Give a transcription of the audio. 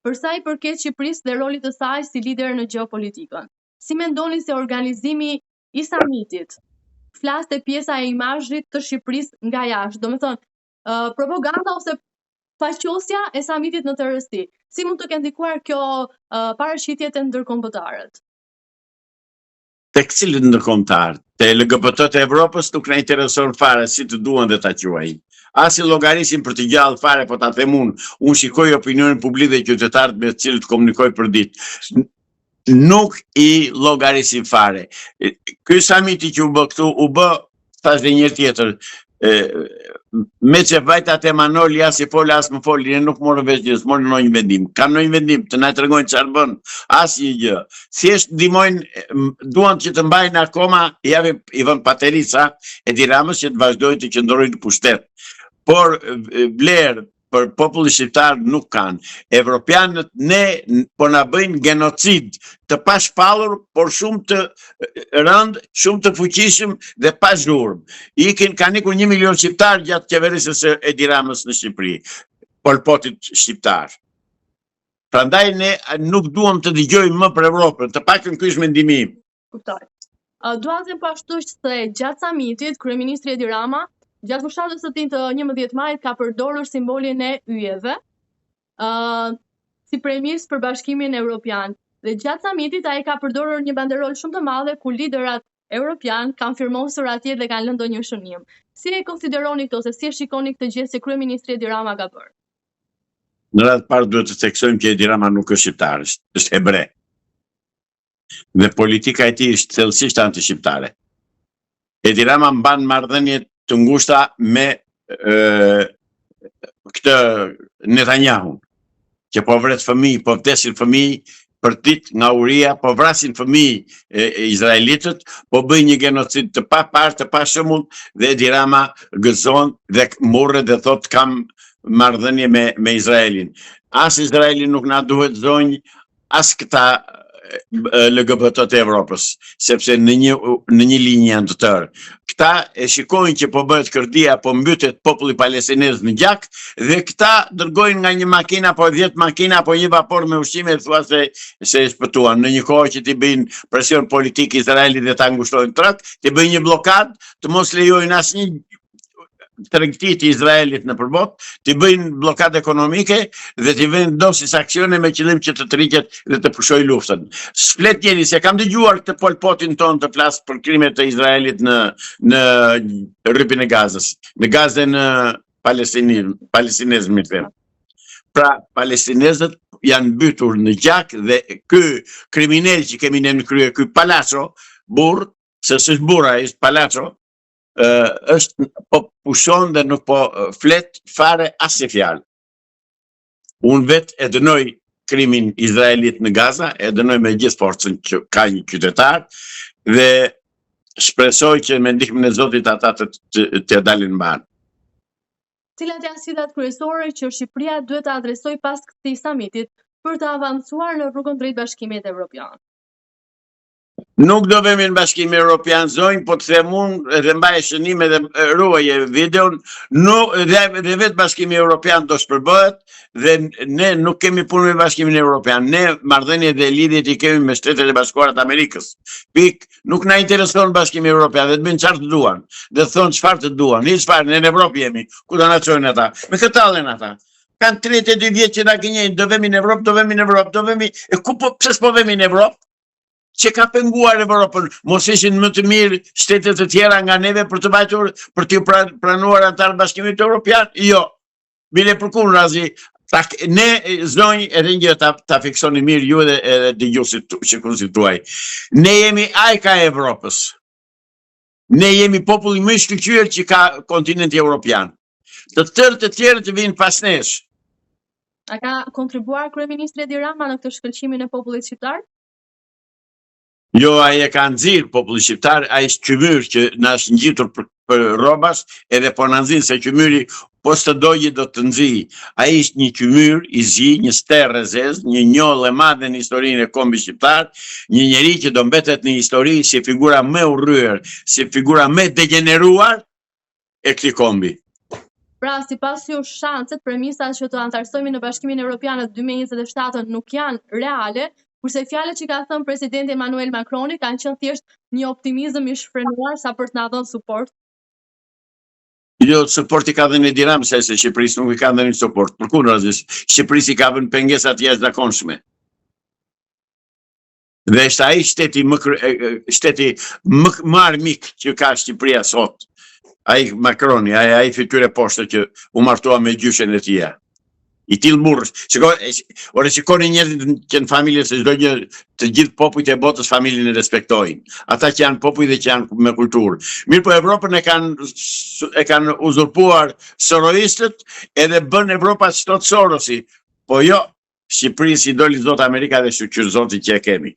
Për sa i përket Shqipërisë dhe rolit të saj si lider në gjeopolitikën, si mendoni se organizimi i samitit flas te pjesa e imazhit të Shqipërisë nga jashtë, domethënë propaganda ose paqosja e samitit në tërësi, si mund të ketë ndikuar kjo paraqitjet e ndërkombëtarët? Tek cilët ndërkombëtar? Te LGBT të Evropës nuk na intereson fare si të duan dhe ta quajnë. As i llogarisin për të gjallë fare, po ta them unë shikoj opinionin publik dhe qytetarët me të cilët komunikoj për ditë. Nuk i llogarisin fare. Ky samiti që u bë këtu, u bë, thash dhe një tjetër, me që vajta te Manoli, as i fol, as më fol, ne nuk morën vesh gjë, s'morën ndonjë vendim. Kanë ndonjë vendim të na tregojnë çfarë bën, asnjë gjë. Thjesht ndihmojnë, duan që të mbajnë akoma, i vën paterica e Tiranës që të vazhdojnë të qëndrojnë në pushtet. Por vlerë për popullin shqiptar nuk kanë. Evropianët ne po na bëjnë genocid të pashpallur, por shumë të rënd, shumë të fuqishëm dhe pa zhurmë. Kanë ikur 1 milion shqiptar gjatë qeverisjes së Edi Ramës në Shqipëri, Pol Potit shqiptar. Prandaj ne nuk duam të dëgjojmë më për Evropën, të paktën ky është mendimi im. Kuptoj. Dua të them po ashtu se gjatë samitit kryeministri Edi Rama gjatë fushatës së tij të 11 majit ka përdorur simbolin e yjeve si premisë për Bashkimin Evropian. Dhe gjatë samitit ai ka përdorur një banderol shumë të madhe ku liderat evropian kanë firmosur atje dhe kanë lënë ndonjë shënim. Si e konsideroni këto, se si e shikoni këtë gjë që kryeministri Edi Rama ka bërë? Në radhë parë duhet të theksojmë që Edi Rama nuk është shqiptar, është hebre. Dhe politika e tij është thellësisht anti-shqiptare. Edi Rama mban marrëdhënie të ngushta me këtë Netanyahu, që po vret fëmijë, po vdesin fëmijë për ditë nga uria, po vrasin fëmijë izraelitët, po bëjnë një genocid të paparë, të pashëmbull, dhe Edi Rama gëzon dhe morret dhe thot kam marrëdhënie me Izraelin. As Izraeli nuk na duhet zonjë, as këta LGBT të Evropës, sepse në një linjë janë të tërë. Këta e shikojnë që po bëhet kërdia, po mbytet populli palestinez në gjak, dhe këta dërgojnë nga një makina, po 10 makina, po një vapor me ushqime, thua se shpëtuan. Në një kohë që t'i bëjnë presion politik Izraelit dhe ta ngushtojnë treg, t'i bëjnë një blokad, të mos lejojnë asnjë tregti të Izraelit në përbot, t'i bëjnë blokadë ekonomike dhe t'i vendosin aksione me qëllim që të tërhiqet dhe të pushojë luftën. S'flet njeri se kam dëgjuar këtë Pol Potin ton të flas për krimet e Izraelit në rrypin e Gazës, në Gazën palestinezë, Pra, palestinezët janë mbytur në gjak dhe ky kriminal që kemi ne në krye, ky Palacio, burr, se s'është burra, është Palacio, është po pushon dhe nuk po flet fare asnjë fjalë. Unë vetë e dënoj krimin izraelit në Gaza, e dënoj me gjithë forcën që ka një qytetar dhe shpresoj që me ndihmën e Zotit ata të dalin mban. Cilat janë sfidat kryesore që Shqipëria duhet të adresojë pas këtij samitit për të avancuar në rrugën drejt Bashkimit Evropian? Nuk do vemi në Bashkimin Evropian, zonjë, po të them unë edhe mbaj shënim edhe ruaje videon, dhe vetë Bashkimi Evropian do shpërbëhet dhe ne nuk kemi punë me Bashkimin Evropian. Ne marrëdhëniet dhe lidhjet i kemi me Shtetet e Bashkuara të Amerikës. Pik, nuk na intereson Bashkimi Evropian dhe të bëjnë çfarë të duan, dhe të thonë çfarë të duan. Hiç fare, ne në Evropë jemi, ku do na çojnë ata? Me këtë tallen ata. Kanë 32 vjet që na gënjejnë, do vemi në Evropë, do vemi, e ku po pse s'po vemi në Evropë? Që ka penguar Evropën, mos ishin më të mirë shtetet të tjera nga neve për të vajtur, për të pranuar antar Bashkimit Evropian? Jo. Bile për kundër razi. Ne zonjë edhe një ta fiksoni mirë ju edhe dëgjuesit që konstituaj. Ne jemi ajka e Evropës. Ne jemi populli më i shkëlqyer që ka kontinenti evropian. Të tjerë të vinë pas nesh. A ka kontribuar kryeministri Edi Rama në këtë shkëlqimin e popullit shqiptar? Jo, ai e ka nxirr populli shqiptar, ai është qymyr që na është ngjitur për robas, edhe po na nxin se qymyri po s'të dojë do të nxijë. Ai është një qymyr i zi, një ster rezez, një njoll e madhe në historinë e kombit shqiptar, një njeri që do mbetet në histori si figura më urryer, si figura më degeneruar e këtij kombi. Pra, sipas ju shanset, premisat që të antarësohemi në Bashkimin Evropian në 2027 nuk janë reale, kurse fjalët që ka thënë presidenti Emmanuel Macroni kanë qenë thjesht një optimizëm i shfrenuar sa për të na dhënë suport. Jo, supporti ka dhënë Edi Rama, se Shqipërisë nuk i ka dhënë suport. Përkundërsisht, Shqipërisë i ka vënë pengesat jashtëzakonshme. Dhe është ai shteti më armik që ka Shqipëria sot. Ai Macroni, ai fytyrë poshtë që u martua me gjyshen e tij. I tillë burr. Shikoni njerëzit që në familje se çdo gjë, të gjithë popujt e botës familjen e respektojnë. Ata që janë popull dhe që janë me kulturë. Mirë, po Evropën e kanë uzurpuar sororistët edhe bën Evropa çto Sorosi. Po jo, Shqipërisë i doli zot Amerika dhe shqyrë zoti që e kemi.